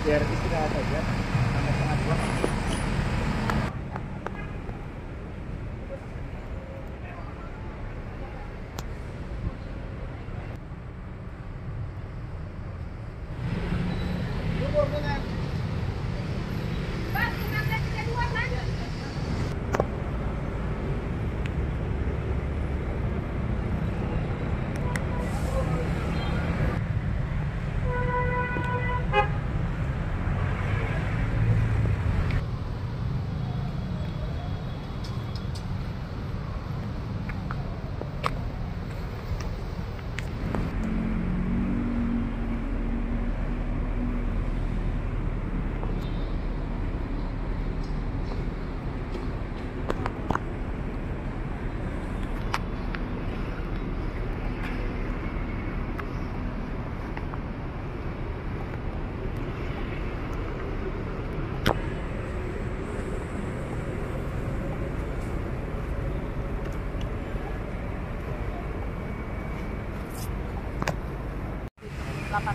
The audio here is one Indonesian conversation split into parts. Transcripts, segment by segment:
biar istirahat aja sampai setengah dua.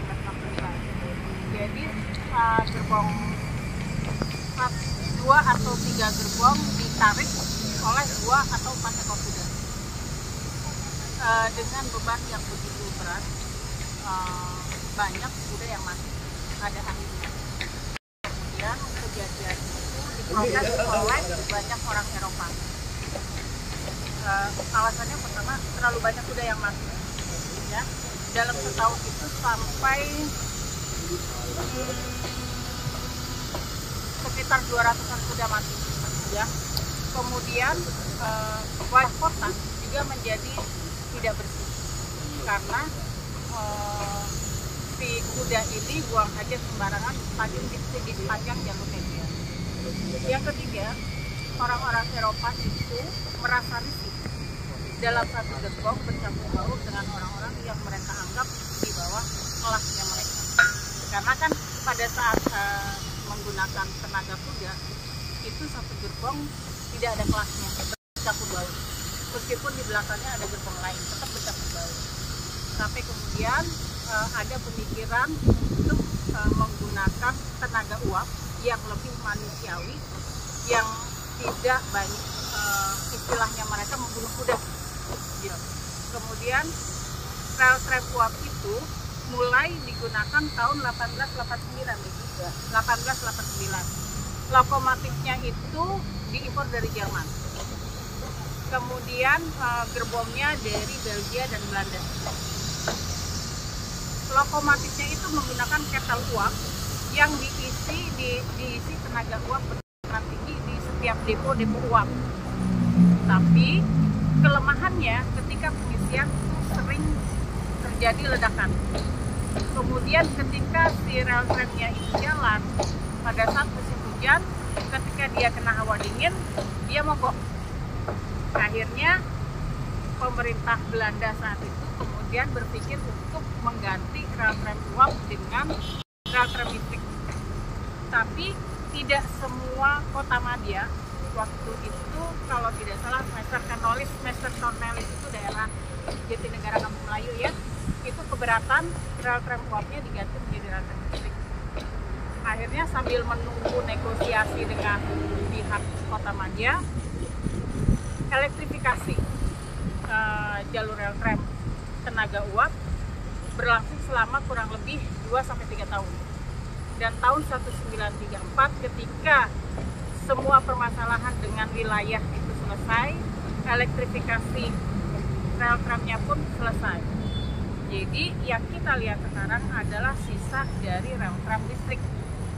1869. Jadi gerbong 2 atau 3 gerbong ditarik oleh 2 atau 4 ekor kuda dengan beban yang begitu berat. Banyak kuda yang mati pada akhirnya. Kemudian kejadian itu diprotes oleh banyak orang Eropa. Alasannya pertama, terlalu banyak kuda yang mati. Ya, dalam setahun itu sampai sekitar 200-an kuda mati. Ya. Kemudian wilayah kota juga menjadi tidak bersih karena si kuda ini buang aja sembarangan di sepanjang jalur media. Yang ketiga, orang-orang Eropa itu merasa risih dalam satu gerbong bercampur baur dengan orang-orang yang mereka anggap di bawah kelasnya mereka. Karena kan pada saat menggunakan tenaga kuda itu satu gerbong tidak ada kelasnya, bercampur baur. Meskipun di belakangnya ada gerbong lain, tetap bercampur baur. Sampai kemudian ada pemikiran untuk menggunakan tenaga uap yang lebih manusiawi, yang tidak banyak istilahnya mereka membunuh kuda. Kemudian rel tram uap itu mulai digunakan tahun 1889. Lokomotifnya itu diimpor dari Jerman. Kemudian gerbongnya dari Belgia dan Belanda. Lokomotifnya itu menggunakan kettle uap yang diisi tenaga uap bertekanan tinggi di setiap depo uap. Tapi kelemahannya ketika pengisian itu sering terjadi ledakan. Kemudian ketika si rel tramnya itu jalan pada saat musim hujan, ketika dia kena hawa dingin, dia mogok. Akhirnya pemerintah Belanda saat itu kemudian berpikir untuk mengganti rel tram uap dengan rel tram listrik. Tapi tidak semua kota madya waktu itu, kalau tidak salah Master Cornelis itu daerah Jatinegara Kampung Melayu ya, itu keberatan rel tram uapnya diganti menjadi rel tram listrik. Akhirnya sambil menunggu negosiasi dengan pihak kota madya, elektrifikasi jalur rel tram tenaga uap berlangsung selama kurang lebih 2-3 tahun. Dan tahun 1934 ketika semua permasalahan dengan wilayah itu selesai, elektrifikasi rel tramnya pun selesai. Jadi yang kita lihat sekarang adalah sisa dari rel tram listrik,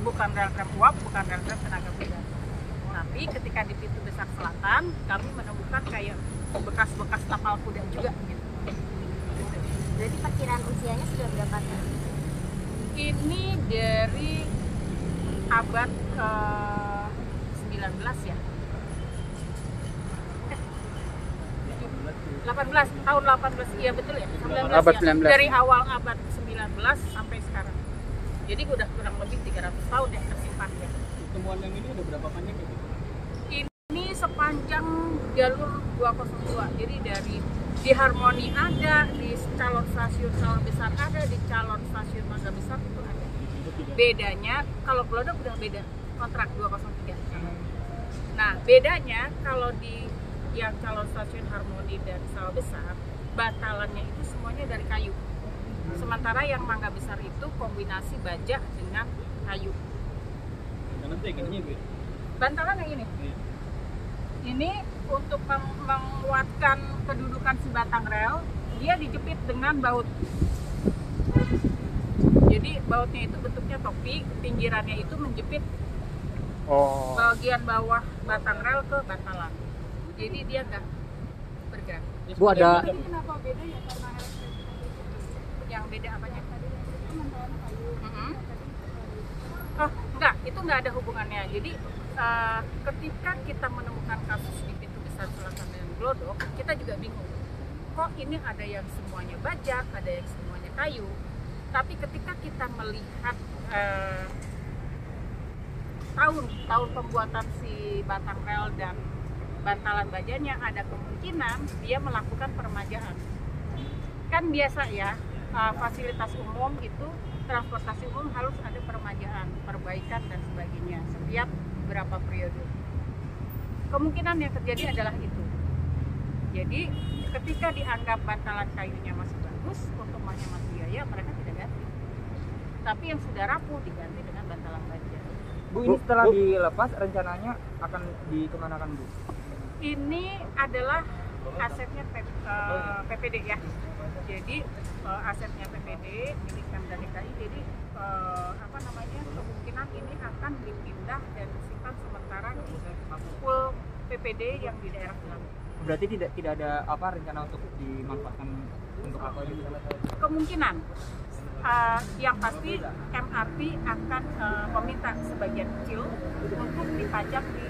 bukan rel tram uap, bukan rel tram tenaga kuda. Tapi ketika di pintu besar selatan, kami menemukan kayak bekas-bekas tapal kuda juga gitu. Jadi perkiraan usianya sudah berapa tahun? Ini dari abad 19 ya. 18 tahun 18, iya betul ya, 19 abad ya. 19. Dari awal abad 19 sampai sekarang. Jadi udah kurang lebih 300 tahun yang tersimpan ya. Temuan yang ini udah berapa panjang gitu? Ini sepanjang jalur 202. Jadi dari di Harmoni ada, di calon stasiun Sawah Besar ada, di calon stasiun Mangga Besar itu ada. Bedanya kalau Glodok udah beda kontrak 203. Nah, bedanya kalau di yang calon stasiun Harmoni dan Sawah Besar, batalannya itu semuanya dari kayu. Sementara yang Mangga Besar itu kombinasi baja dengan kayu. Bantalan yang ini. Ini untuk menguatkan kedudukan si batang rel, dia dijepit dengan baut. Jadi bautnya itu bentuknya topi, pinggirannya itu menjepit bagian bawah batang rel ke bantalan. Jadi dia nggak bergerak. Bu, ada Ini kenapa beda ya karena elektrifikasi? Yang beda apanya? Oh, enggak, itu nggak ada hubungannya. Jadi ketika kita menemukan kasus di pintu besar selatan dan Glodok, kita juga bingung. Kok ini ada yang semuanya baja, ada yang semuanya kayu. Tapi ketika kita melihat tahun pembuatan si batang rel dan bantalan bajanya, ada kemungkinan dia melakukan peremajaan. Kan biasa ya, fasilitas umum itu transportasi umum harus ada peremajaan, perbaikan dan sebagainya setiap berapa periode. Kemungkinan yang terjadi adalah itu. Jadi ketika dianggap bantalan kayunya masih bagus untuk menghemat biaya, mereka tidak ganti. Tapi yang sudah rapuh diganti dengan bantalan baja. Bu, ini setelah dilepas rencananya akan dikemanakan, Bu? Ini adalah asetnya PPD ya. Jadi asetnya PPD milik Pemda DKI. Jadi kemungkinan ini akan dipindah dan disimpan sementara di pool PPD yang di daerah Gelang. Berarti tidak ada rencana untuk dimanfaatkan untuk apa gitu? Kemungkinan yang pasti MRT akan meminta sebagian kecil untuk dipajang di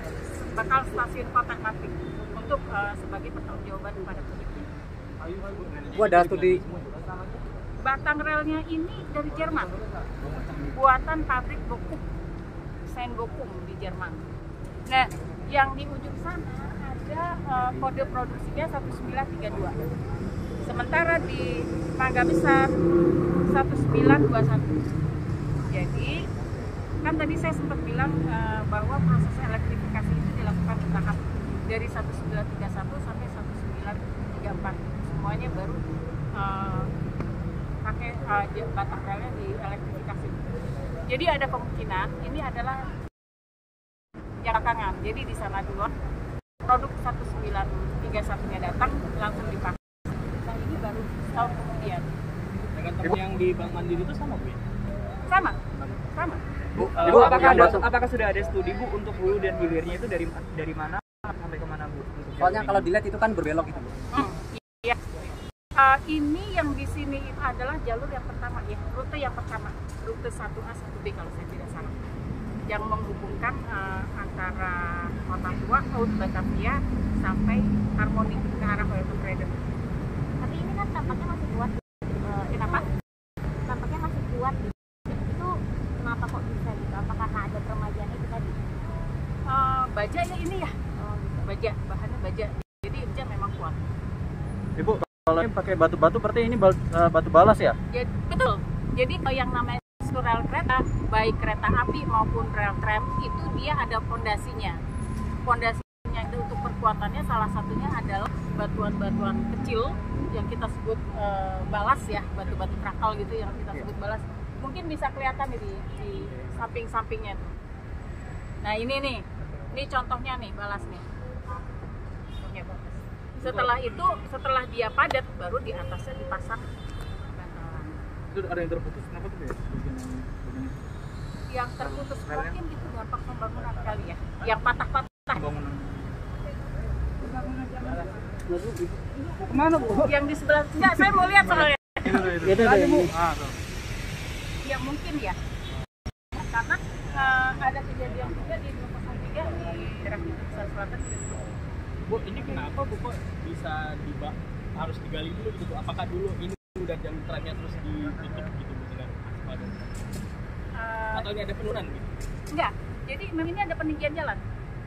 bakal stasiun kota nanti untuk sebagai pertanggungjawaban kepada publiknya. Bu, ada studi Batang relnya ini dari Jerman, buatan pabrik Bokum, Saint Bokum di Jerman. Nah, yang di ujung sana ada kode produksinya 1932. Sementara di Mangga Besar 1921. Jadi kan tadi saya sempat bilang bahwa proses elektrifikasi itu dilakukan bertahap dari 1931 sampai 1934. Semuanya baru pakai batang relnya dielektrifikasi. Jadi ada kemungkinan ini adalah yang belakangan. Jadi di sana dulu produk 1931-nya datang langsung dipakai. Nah ini baru setahun kemudian. Dengan teman yang di Bank Mandiri itu sama, Bu? Sama. Bu, apakah sudah ada studi, Bu, untuk hulu dan hilirnya itu dari mana sampai kemana, Bu? Soalnya kalau dilihat itu kan berbelok gitu. Iya. Ini yang di sini itu adalah jalur yang pertama ya, rute yang pertama, rute 1A 1B kalau saya tidak salah, yang menghubungkan antara Kota Tua, Haut Batavia sampai Harmoni ke arah Hotel Freden. Tapi ini kan tampaknya masih kuat. Kenapa? Tampaknya masih kuat. Itu kenapa kok bisa gitu? Apa karena ada peremajaan itu tadi? Baja ya ini ya, Oh, gitu. baja, bahannya baja. Jadi baja memang kuat. Ibu, kalau ini pakai batu-batu berarti ini batu balas ya? Jadi, betul. Jadi yang namanya rel kereta, baik kereta api maupun rel tram itu dia ada fondasinya. Fondasinya itu untuk perkuatannya salah satunya adalah batuan-batuan kecil yang kita sebut balas ya, batu-batu krakal gitu yang kita sebut balas. Mungkin bisa kelihatan di samping-sampingnya. Nah ini nih, ini contohnya nih balas nih. Contohnya balas. Setelah dia padat, baru di atasnya dipasang bantalan. Itu ada yang terputus, kenapa tuh, Bu? Yang terputus mungkin itu dampak pembangunan kali ya, yang patah-patah. Kemana, Bu? Yang di sebelah, enggak, saya mau lihat soalnya. Itu ada, Bu. Ya mungkin ya, karena ada kejadian juga di 203 di daerah Besar Selatan. Bu, ini kenapa Bu kok bisa harus digali dulu gitu? Apakah dulu ini udah jalur tramnya terus ditutup gitu Bu dengan aspal? Atau ini ada penurunan gitu? Enggak, jadi memang ini ada peninggian jalan.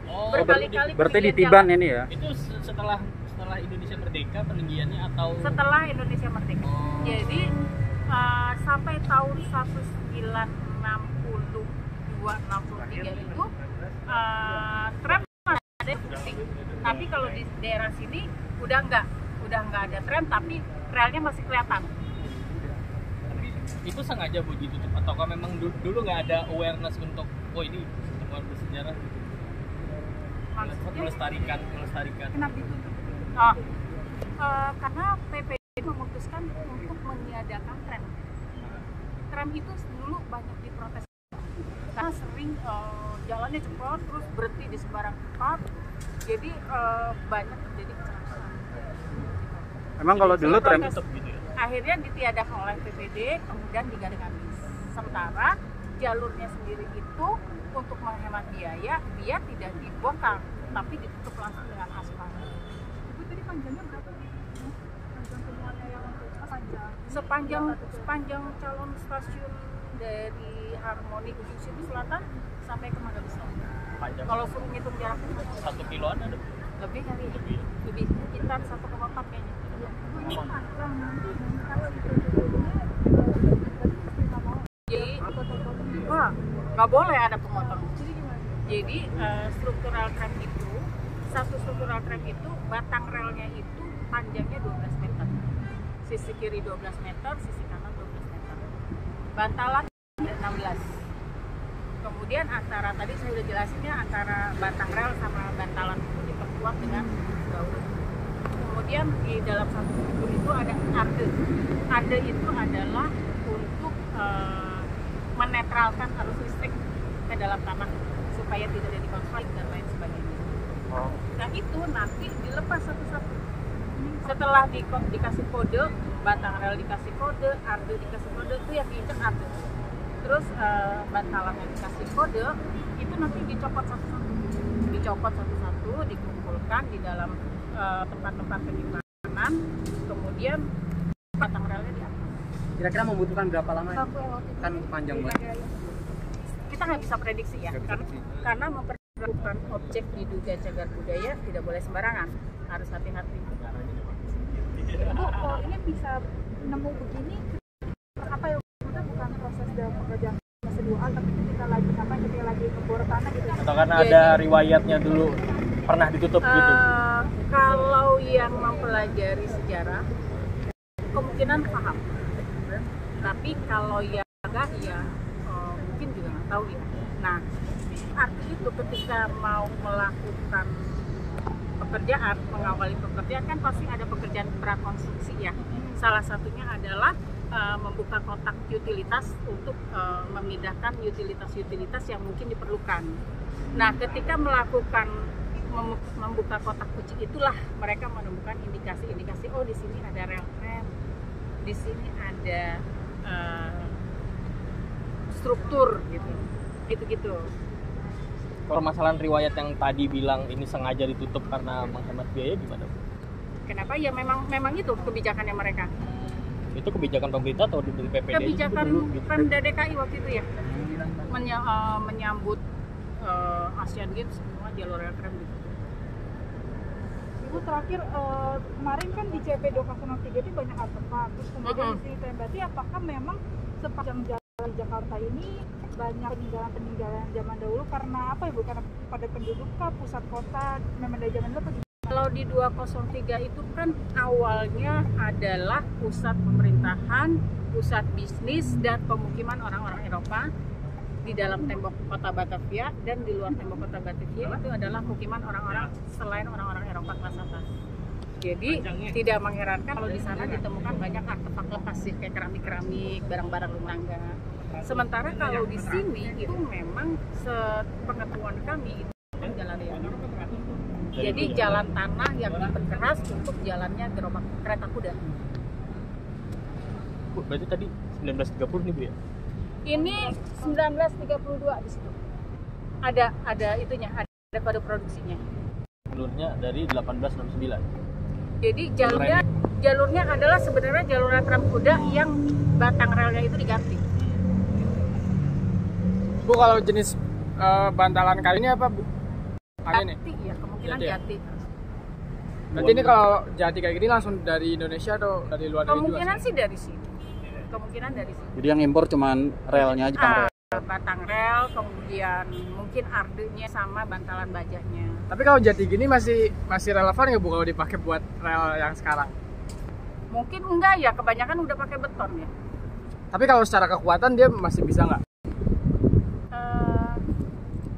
Oh, Berkali-kali Berarti peninggian ditiban jalan. ini ya? itu setelah Indonesia merdeka peninggiannya atau Setelah Indonesia merdeka. Oh. Jadi sampai tahun 1962-63 itu tram ada yang fungsi. Tapi kalau di daerah sini udah enggak ada tram, tapi relnya masih kelihatan. itu sengaja Bu ditutup ataukah memang dulu nggak ada awareness untuk ini tempat bersejarah gitu? Maksudnya melestarikan. kenapa ditutup? Karena PPD memutuskan untuk meniadakan tram. Tram itu dulu banyak diprotes karena sering jalannya cepat terus berhenti di sembarang tempat, jadi banyak terjadi kecelakaan. Emang kalau dulu tram Protes gitu ya? akhirnya ditiadakan oleh PPD, kemudian diganti. Sementara jalurnya sendiri itu untuk menghemat biaya, dia tidak dibongkar, tapi ditutup langsung dengan aspal. Ibu tadi panjangnya berapa? Panjang semuanya yang untuk sepanjang calon stasiun dari Harmoni ujung Situ Selatan sampai ke Mangga Besar. Panjang. Kalau suruh ngitung jaraknya 1 kiloan ada. lebih kali ya? Lebih sekitar 1,4 kayaknya. Ini nggak boleh ada pemotong. Jadi struktural tram itu, satu struktural tram itu batang relnya itu panjangnya 12 meter, sisi kiri 12 meter, sisi kanan 12 meter, bantalan 16. Kemudian antara, tadi saya udah jelasin ya, antara batang rel sama bantalan itu diperkuat dengan baut. Kemudian di dalam satu struktur itu ada arde. Arde itu adalah untuk menetralkan arus listrik ke dalam tanah supaya tidak ada konflik dan lain sebagainya. Nah itu nanti dilepas satu-satu. Setelah dikasih kode, batang rel dikasih kode, arde dikasih kode, itu yang diinjak arde. Terus bantalan yang dikasih kode itu nanti dicopot satu-satu, dikumpulkan di dalam tempat-tempat penyimpanan, kemudian batang relnya di atas. Kira-kira membutuhkan berapa lama ya? Kan panjang banget. Kita nggak bisa prediksi ya, karena memperlakukan objek diduga cagar budaya tidak boleh sembarangan, harus hati-hati. Bu, kalau ini bisa nemu begini, apa ya? Bukan proses dalam pekerjaan fase 2A, tapi ketika lagi kebor tanah gitu. Atau karena ada riwayatnya dulu pernah ditutup gitu? Kalau yang mempelajari sejarah kemungkinan paham, tapi kalau yang enggak ya mungkin juga nggak tahu ya. Nah, arti itu ketika mau melakukan pekerjaan, mengawali pekerjaan kan pasti ada pekerjaan prakonstruksi ya. Salah satunya adalah membuka kotak utilitas untuk memindahkan utilitas-utilitas yang mungkin diperlukan. Nah, ketika melakukan membuka kotak kunci itulah mereka menemukan indikasi-indikasi, oh di sini ada rel tram, di sini ada struktur gitu. Permasalahan riwayat yang tadi bilang ini sengaja ditutup karena menghemat biaya gimana? Kenapa? Ya memang itu kebijakannya mereka. Itu kebijakan pemerintah atau dari PPD? Kebijakan gitu. Pemda DKI waktu itu ya, menyambut Asian Games semua jalur rel tram gitu. Ibu terakhir kemarin kan di CP 203 itu banyak artefak, terus kemudian di sini berarti apakah memang sepanjang jalan Jakarta ini banyak peninggalan zaman dahulu karena apa Ibu? Karena pada penduduk kah, pusat kota memang dari zaman dulu atau gimana? Kalau di 203 itu kan awalnya adalah pusat pemerintahan, pusat bisnis dan pemukiman orang-orang Eropa. Di dalam tembok kota Batavia dan di luar tembok kota Batavia itu adalah pemukiman orang-orang selain orang-orang Eropa kelas atas. Jadi tidak mengherankan kalau di sana ditemukan banyak artefak lepas sih, kayak keramik-keramik, barang-barang rumah tangga. Sementara kalau di sini itu memang sepengetahuan kami itu jalan raya. Jadi jalan tanah yang diperkeras untuk jalannya gerobak kereta kuda. Bu, berarti tadi 1930 nih Bu ya? Ini 1932 di situ. Ada itunya, ada kode produksinya. Jalurnya dari 1869. Jadi jalurnya adalah sebenarnya jalur tram kuda yang batang relnya itu diganti. Bu, kalau jenis bantalan kali ini apa Bu? Jati ya, kemungkinan jati. Berarti ini kalau jati kayak gini langsung dari Indonesia atau dari luar negeri juga? Kemungkinan sih dari sini. Kemungkinan dari sini. Jadi yang impor cuman relnya aja, batang rel, kemudian mungkin ardenya sama bantalan bajanya. Tapi kalau jati gini masih relevan nggak Bu kalau dipakai buat rel yang sekarang? Mungkin enggak ya, kebanyakan udah pakai beton ya. Tapi kalau secara kekuatan dia masih bisa nggak?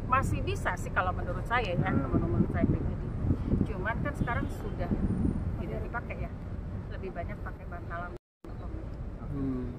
Masih bisa sih kalau menurut saya ya, menurut saya pribadi. Cuman kan sekarang sudah tidak dipakai ya, lebih banyak pakai bantalan beton.